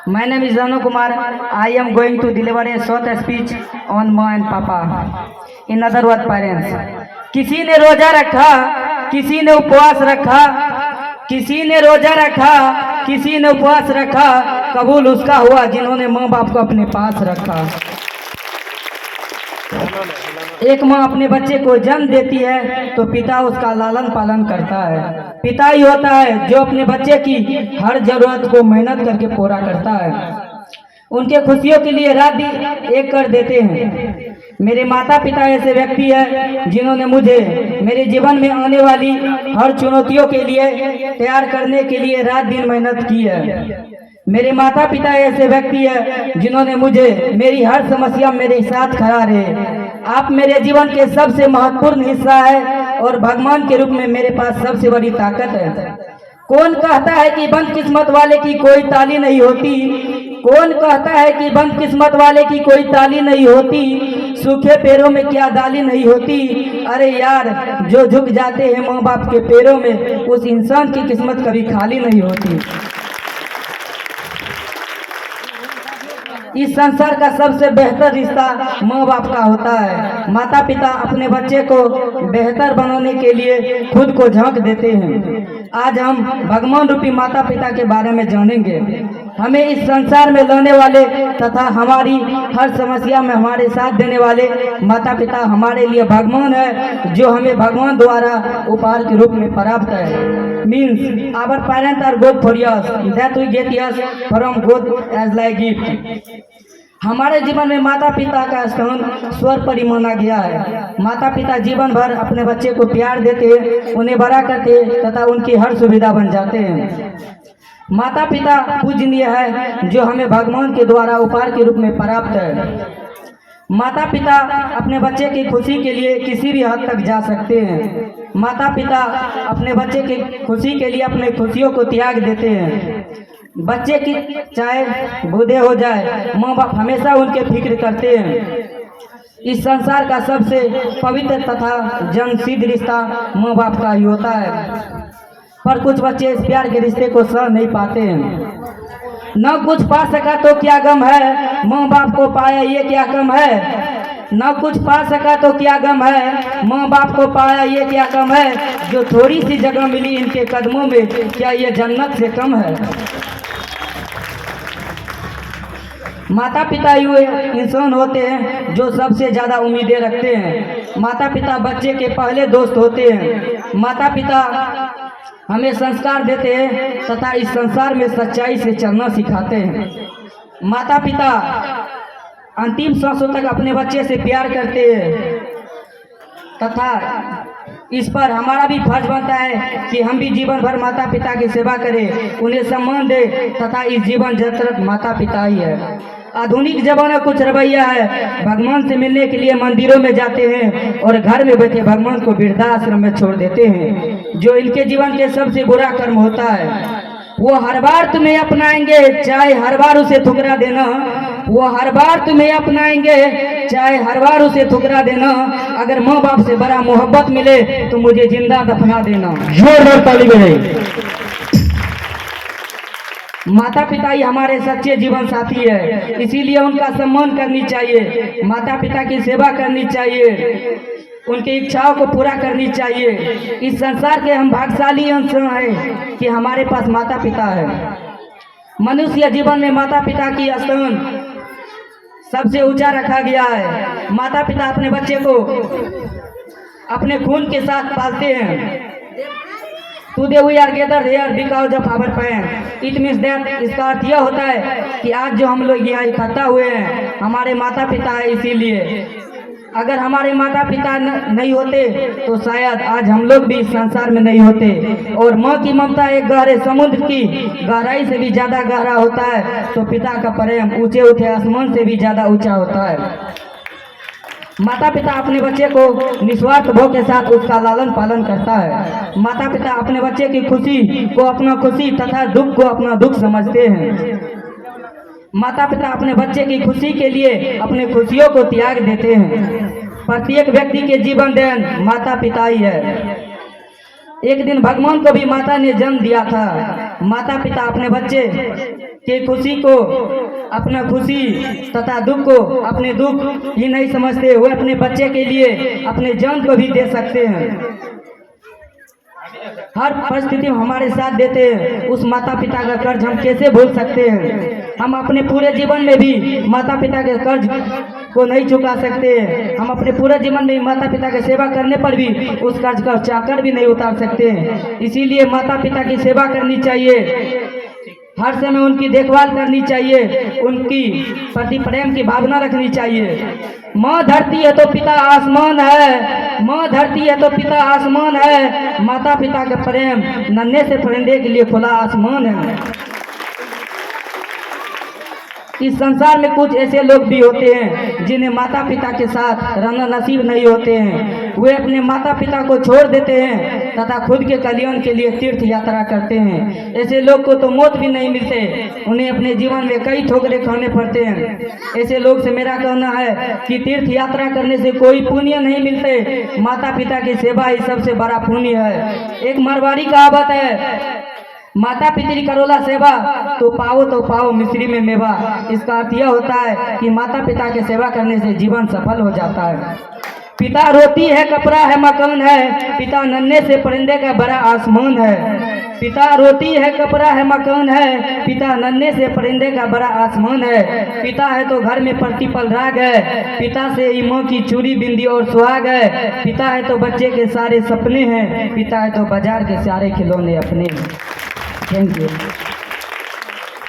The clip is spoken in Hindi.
My name is Ranu Kumar. I am going to deliver a short speech on mom and papa. In other words, parents. किसी ने रोजा रखा, किसी ने उपवास रखा, किसी ने रोजा रखा, किसी ने उपवास रखा, कबूल उसका हुआ जिन्होंने माँ बाप को अपने पास रखा। एक माँ अपने बच्चे को जन्म देती है तो पिता उसका लालन पालन करता है। पिता ही होता है जो अपने बच्चे की हर जरूरत को मेहनत करके पूरा करता है, उनके खुशियों के लिए रात दिन एक कर देते हैं। मेरे माता पिता ऐसे व्यक्ति हैं जिन्होंने मुझे मेरे जीवन में आने वाली हर चुनौतियों के लिए तैयार करने के लिए रात दिन मेहनत की है। मेरे माता पिता ऐसे व्यक्ति हैं जिन्होंने मुझे मेरी हर समस्या मेरे साथ खड़ा रहे। आप मेरे जीवन के सबसे महत्वपूर्ण हिस्सा है और भगवान के रूप में मेरे पास सबसे बड़ी ताकत है। कौन कहता है कि बंद किस्मत वाले की कोई ताली नहीं होती? कौन कहता है कि बंद किस्मत वाले की कोई ताली नहीं होती? सूखे पैरों में क्या डाली नहीं होती? अरे यार, जो झुक जाते हैं माँ बाप के पैरों में, उस इंसान की किस्मत कभी खाली नहीं होती। इस संसार का सबसे बेहतर रिश्ता माँ बाप का होता है। माता पिता अपने बच्चे को बेहतर बनाने के लिए खुद को झोंक देते हैं। आज हम भगवान रूपी माता पिता के बारे में जानेंगे। हमें इस संसार में लाने वाले तथा हमारी हर समस्या में हमारे साथ देने वाले माता पिता हमारे लिए भगवान है, जो हमें भगवान द्वारा उपहार के रूप में प्राप्त है। Means our parents are God for us, that we get us from God as like gift. हमारे जीवन में माता पिता का स्थान सर्वोपरि माना गया है। माता पिता जीवन भर अपने बच्चे को प्यार देते, उन्हें बड़ा करते तथा उनकी हर सुविधा बन जाते हैं। माता पिता पूजनीय है, जो हमें भगवान के द्वारा उपहार के रूप में प्राप्त है। माता पिता अपने बच्चे की खुशी के लिए किसी भी हद तक जा सकते हैं। माता पिता अपने बच्चे की खुशी के लिए अपने खुशियों को त्याग देते हैं। बच्चे की चाहे बूढ़े हो जाए, माँ बाप हमेशा उनके फिक्र करते हैं। इस संसार का सबसे पवित्र तथा जन्मसिद्ध रिश्ता माँ बाप का ही होता है, पर कुछ बच्चे इस प्यार के रिश्ते को सह नहीं पाते हैं। न कुछ पा सका तो क्या गम है, माँ बाप को पाया ये क्या कम है। न कुछ पा सका तो क्या गम है, माँ बाप को पाया ये क्या कम है। जो थोड़ी सी जगह मिली इनके कदमों में, क्या ये जन्नत से कम है। माता पिता यूँ इंसान होते हैं जो सबसे ज़्यादा उम्मीदें रखते हैं। माता पिता बच्चे के पहले दोस्त होते हैं। माता पिता हमें संस्कार देते हैं तथा इस संसार में सच्चाई से चलना सिखाते हैं। माता पिता अंतिम सांसों तक अपने बच्चे से प्यार करते हैं तथा इस पर हमारा भी फर्ज बनता है कि हम भी जीवन भर माता पिता की सेवा करें, उन्हें सम्मान दें तथा इस जीवन जब तक माता पिता ही है। आधुनिक जमाना कुछ रवैया है, भगवान से मिलने के लिए मंदिरों में जाते हैं और घर में बैठे भगवान को वृद्धाश्रम में छोड़ देते हैं, जो इनके जीवन के सबसे बुरा कर्म होता है। वो हर बार तुम्हें अपनाएंगे, चाहे हर बार उसे ठुकरा देना। वो हर बार तुम्हें अपनाएंगे, चाहे हर बार उसे ठुकरा देना। अगर माँ बाप से बड़ा मोहब्बत मिले तो मुझे जिंदा दफना देना। जोरदार ताली बजाइए। माता पिता ही हमारे सच्चे जीवन साथी है, इसीलिए उनका सम्मान करनी चाहिए, माता पिता की सेवा करनी चाहिए, उनकी इच्छाओं को पूरा करनी चाहिए। इस संसार के हम भाग्यशाली इंसान हैं कि हमारे पास माता पिता है। मनुष्य जीवन में माता पिता की स्थान सबसे ऊंचा रखा गया है। माता पिता अपने बच्चे को अपने खून के साथ पालते हैं। Today we are gathered here because of our parents. It means that इसका अर्थ यह होता है कि आज जो हम लोग यहाँ इकट्ठा हुए हैं हमारे माता पिता है, इसीलिए अगर हमारे माता पिता नहीं होते तो शायद आज हम लोग भी इस संसार में नहीं होते। और माँ की ममता एक गहरे समुद्र की गहराई से भी ज़्यादा गहरा होता है, तो पिता का प्रेम ऊंचे ऊंचे आसमान से भी ज़्यादा ऊंचा होता है। माता पिता अपने बच्चे को निस्वार्थ भाव के साथ उसका लालन पालन करता है। माता पिता अपने बच्चे की खुशी को अपना खुशी तथा दुख को अपना दुख समझते हैं। माता पिता अपने बच्चे की खुशी के लिए अपने खुशियों को त्याग देते हैं। प्रत्येक व्यक्ति के जीवन देन माता पिता ही है। एक दिन भगवान को भी माता ने जन्म दिया था। माता पिता अपने बच्चे कि खुशी को अपना खुशी तथा दुख को अपने दुख ही नहीं समझते, वे अपने बच्चे के लिए अपने जान को भी दे सकते हैं। हर परिस्थिति में हमारे साथ देते हैं। उस माता पिता का कर्ज हम कैसे भूल सकते हैं। हम अपने पूरे जीवन में भी माता पिता के कर्ज को नहीं चुका सकते। हम अपने पूरे जीवन में माता पिता की सेवा करने पर भी उस कर्ज का चाकर भी नहीं उतार सकते। इसीलिए माता पिता की सेवा करनी चाहिए, हर समय उनकी देखभाल करनी चाहिए, उनकी प्रति प्रेम की भावना रखनी चाहिए। माँ धरती है तो पिता आसमान है, माँ धरती है तो पिता आसमान है, माता पिता का प्रेम नन्हे से परिंदे के लिए खुला आसमान है। इस संसार में कुछ ऐसे लोग भी होते हैं जिन्हें माता पिता के साथ रहना नसीब नहीं होते हैं। वे अपने माता पिता को छोड़ देते हैं तथा खुद के कल्याण के लिए तीर्थ यात्रा करते हैं। ऐसे लोग को तो मौत भी नहीं मिलते, उन्हें अपने जीवन में कई ठोकरें खाने पड़ते हैं। ऐसे लोग से मेरा कहना है कि तीर्थ यात्रा करने से कोई पुण्य नहीं मिलते, माता पिता की सेवा ही सबसे बड़ा पुण्य है। एक मारवाड़ी कहावत है, माता पितरी करोला सेवा तो पाओ मिश्री में मेवा। इसका अर्थ यह होता है कि माता पिता की सेवा करने से जीवन सफल हो जाता है। पिता रोटी है, कपड़ा है, मकान है, पिता नन्हे से परिंदे का बड़ा आसमान है। पिता रोटी है, कपड़ा है, मकान है, पिता नन्हे से परिंदे का बड़ा आसमान है। पिता है तो घर में प्रतिपल राग है, पिता से ही माँ की चूड़ी बिंदी और सुहाग है। पिता है तो बच्चे के सारे सपने हैं, पिता है तो बाजार के सारे खिलौने अपने हैं। Thank you.